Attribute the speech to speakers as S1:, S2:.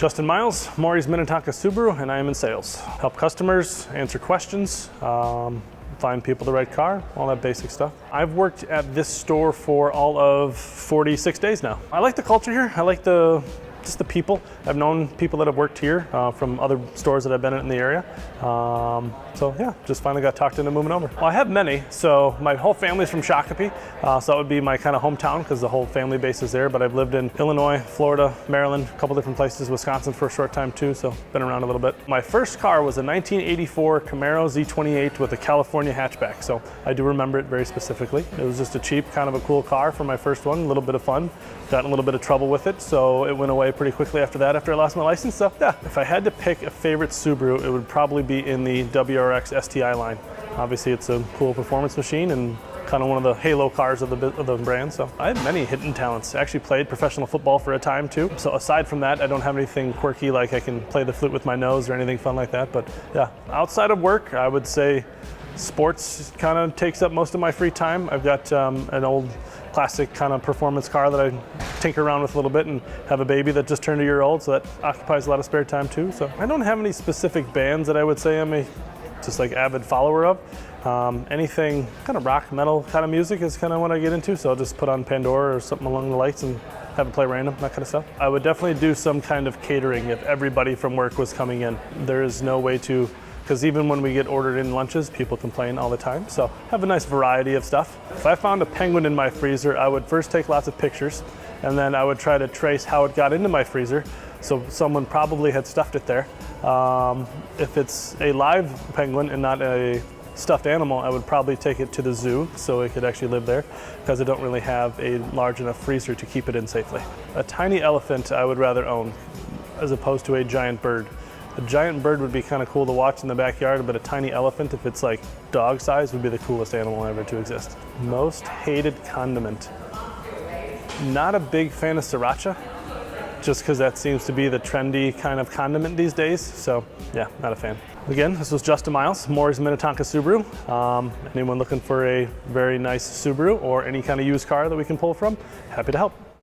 S1: Justin Miles, Morrie's Minnetonka Subaru, and I am in sales. Help customers, answer questions, find people the right car, all that basic stuff. I've worked at this store for all of 46 days now. I like the culture here. I like just the people. I've known people that have worked here from other stores that I've been in the area. So yeah, just finally got talked into moving over. Well, I have many. So my whole family's from Shakopee. So that would be my kind of hometown because the whole family base is there. But I've lived in Illinois, Florida, Maryland, a couple different places, Wisconsin for a short time too. So been around a little bit. My first car was a 1984 Camaro Z28 with a California hatchback. So I do remember it very specifically. It was just a cheap, kind of a cool car for my first one, a little bit of fun. Got in a little bit of trouble with it, so it went away pretty quickly after that, after I lost my license. So yeah, if I had to pick a favorite Subaru, it would probably be in the WRX STI line. Obviously it's a cool performance machine and kind of one of the halo cars of the brand. So I have many hidden talents. I actually played professional football for a time too. So aside from that, I don't have anything quirky like I can play the flute with my nose or anything fun like that. But yeah, outside of work, I would say sports kind of takes up most of my free time. I've got an old classic kind of performance car that I tinker around with a little bit, and have a baby that just turned a year old, so that occupies a lot of spare time too. So I don't have any specific bands that I would say I'm a just like avid follower of. Anything kind of rock, metal kind of music is kind of what I get into, so I'll just put on Pandora or something along the lights and have it play random, that kind of stuff. I would definitely do some kind of catering if everybody from work was coming in. There is no way to, because even when we get ordered in lunches, people complain all the time. So have a nice variety of stuff. If I found a penguin in my freezer, I would first take lots of pictures, and then I would try to trace how it got into my freezer. So someone probably had stuffed it there. If it's a live penguin and not a stuffed animal, I would probably take it to the zoo so it could actually live there, because I don't really have a large enough freezer to keep it in safely. A tiny elephant I would rather own as opposed to a giant bird. A giant bird would be kind of cool to watch in the backyard, but a tiny elephant, if it's like dog size, would be the coolest animal ever to exist. Most hated condiment. Not a big fan of sriracha, just because that seems to be the trendy kind of condiment these days. So yeah, not a fan. Again, this was Justin Miles, Morrie's Minnetonka Subaru. Anyone looking for a very nice Subaru or any kind of used car that we can pull from, happy to help.